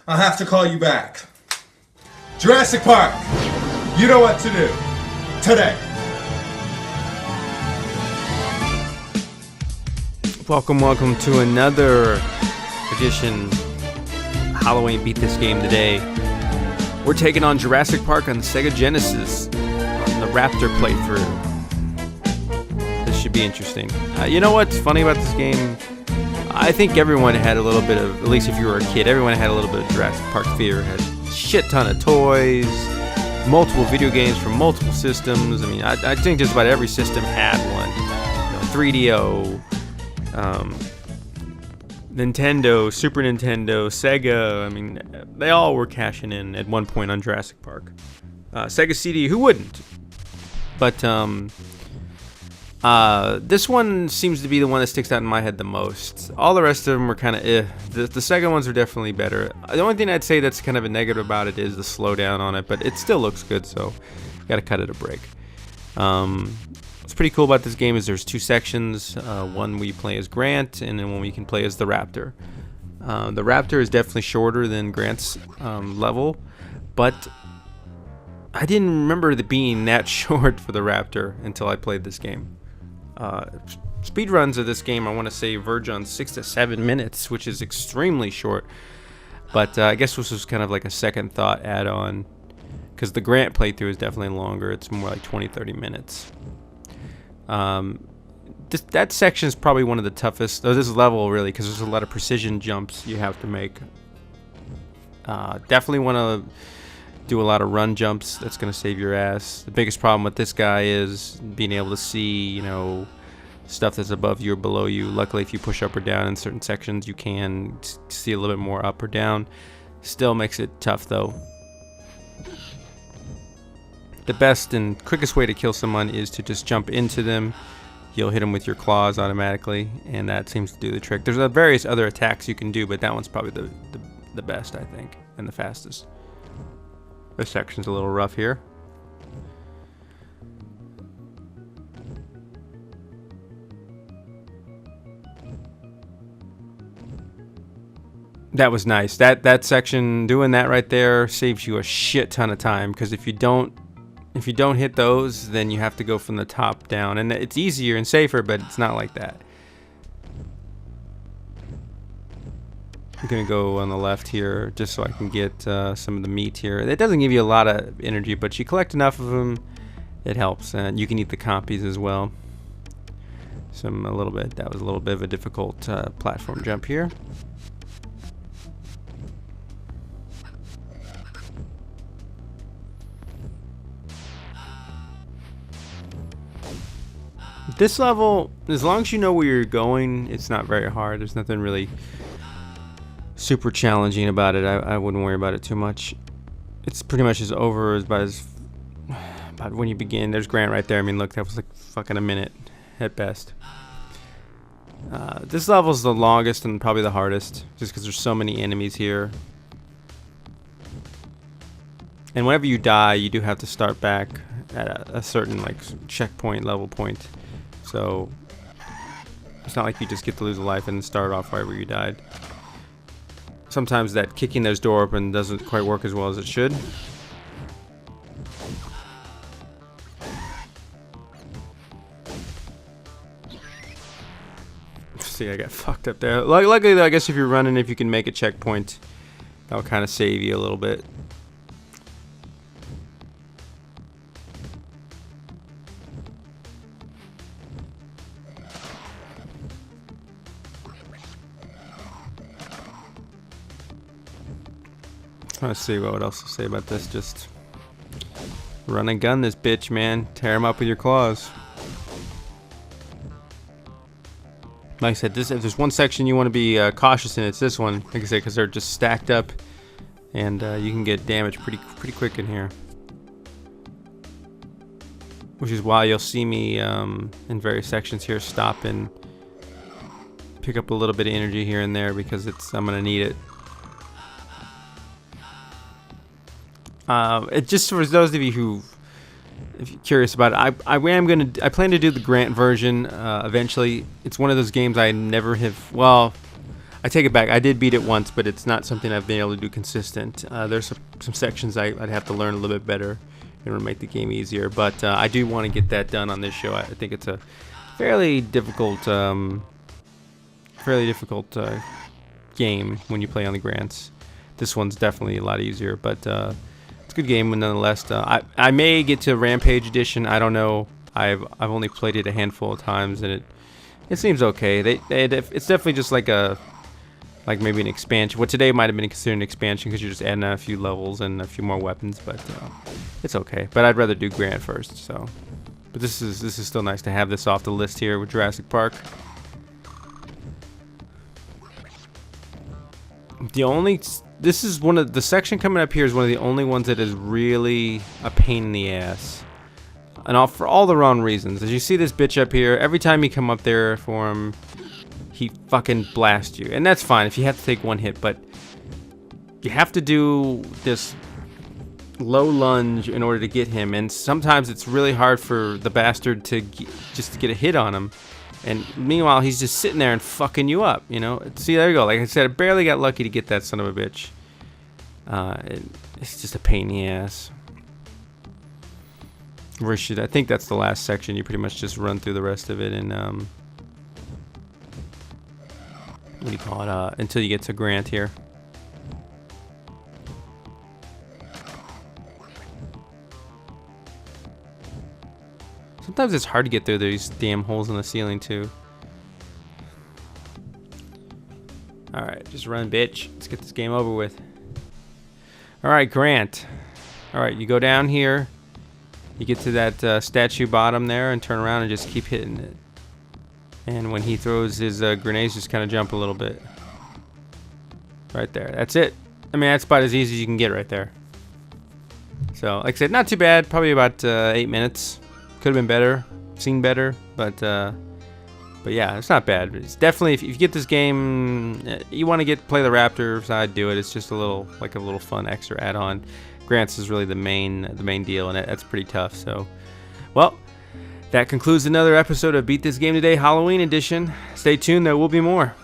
I'll have to call you back. Jurassic Park! You know what to do. Today. Welcome to another edition Halloween Beat This Game today. We're taking on Jurassic Park on the Sega Genesis on the Raptor playthrough. This should be interesting. You know what's funny about this game? I think everyone had a little bit of, at least if you were a kid, everyone had a little bit of Jurassic Park fear. Had a shit ton of toys, multiple video games from multiple systems. I mean, I think just about every system had one. You know, 3DO, Nintendo, Super Nintendo, Sega. I mean, they all were cashing in at one point on Jurassic Park. Sega CD, who wouldn't? But this one seems to be the one that sticks out in my head the most. All the rest of them were kind of The Sega ones are definitely better. The only thing I'd say that's kind of a negative about it is the slowdown on it, but it still looks good, so you gotta cut it a break. What's pretty cool about this game is there's two sections. One where you play as Grant, and then one where you can play as the Raptor. The Raptor is definitely shorter than Grant's level, but I didn't remember it being that short for the Raptor until I played this game. Speed runs of this game, I want to say, verge on 6 to 7 minutes, which is extremely short. But I guess this was kind of like a second thought add-on, because the Grant playthrough is definitely longer. It's more like 20-30 minutes. That section is probably one of the toughest. This level, really, because there's a lot of precision jumps you have to make. Definitely want to do a lot of run jumps. That's going to save your ass. The biggest problem with this guy is being able to see, you know, stuff that's above you or below you. Luckily, if you push up or down in certain sections, you can see a little bit more up or down. Still makes it tough, though. The best and quickest way to kill someone is to just jump into them. You'll hit them with your claws automatically, and that seems to do the trick. There's various other attacks you can do, but that one's probably the best, I think, and the fastest. This section's a little rough here. That was nice. That section, doing that right there, saves you a shit ton of time, because if you don't hit those, then you have to go from the top down, and it's easier and safer, but it's not like that. I'm gonna go on the left here just so I can get some of the meat here. It doesn't give you a lot of energy, but you collect enough of them, it helps. And you can eat the compies as well. That was a little bit of a difficult platform jump here. This level, as long as you know where you're going, it's not very hard. There's nothing really super challenging about it. I wouldn't worry about it too much. It's pretty much as over about when you begin. There's Grant right there. I mean, look, that was like fucking a minute at best. This level's the longest and probably the hardest, just because there's so many enemies here. And whenever you die, you do have to start back at a certain like checkpoint, level point. So it's not like you just get to lose a life and start off right where you died. Sometimes that kicking those door open doesn't quite work as well as it should. See, I got fucked up there. Luckily, though, I guess if you're running, if you can make a checkpoint, that'll kind of save you a little bit. Let's see what else to say about this. Just run and gun this bitch, man. Tear him up with your claws. Like I said, if there's one section you want to be cautious in, it's this one. Like I said, because they're just stacked up, and you can get damaged pretty quick in here. Which is why you'll see me in various sections here stop and pick up a little bit of energy here and there, because I'm gonna need it. It just for those of you who, if you're curious about it, I plan to do the Grant version eventually. It's one of those games I never have. Well, I take it back. I did beat it once, but it's not something I've been able to do consistent. There's some sections I'd have to learn a little bit better in order to make the game easier. But I do want to get that done on this show. I think it's a fairly difficult game when you play on the Grants. This one's definitely a lot easier, but it's a good game nonetheless. I may get to Rampage Edition. I don't know. I've only played it a handful of times, and it seems okay. It's definitely just like maybe an expansion. What today might have been considered an expansion because you're just adding a few levels and a few more weapons, but it's okay. But I'd rather do Grant first. So, but this is still nice to have this off the list here with Jurassic Park. This is one of the section coming up here is one of the only ones that is really a pain in the ass. And for all the wrong reasons. As you see this bitch up here, every time you come up there for him, he fucking blasts you. And that's fine if you have to take one hit, but you have to do this low lunge in order to get him. And sometimes it's really hard for the bastard to just to get a hit on him. And meanwhile, he's just sitting there and fucking you up, you know? See, there you go. Like I said, I barely got lucky to get that son of a bitch. It's just a pain in the ass. I think that's the last section. You pretty much just run through the rest of it and what do you call it? Until you get to Grant here. Sometimes it's hard to get through these damn holes in the ceiling too. Alright, just run, bitch. Let's get this game over with. Alright, Grant. Alright, you go down here. You get to that statue bottom there and turn around and just keep hitting it. And when he throws his grenades, just kind of jump a little bit. Right there. That's it. I mean, that's about as easy as you can get right there. So, like I said, not too bad. Probably about 8 minutes. Could have been better. Seen better. But yeah, it's not bad. It's definitely, if you get this game, you want to play the Raptor side, do it. It's just a little fun extra add-on. Grants is really the main deal, and that's pretty tough. So, well, that concludes another episode of Beat This Game Today Halloween edition. Stay tuned, there will be more.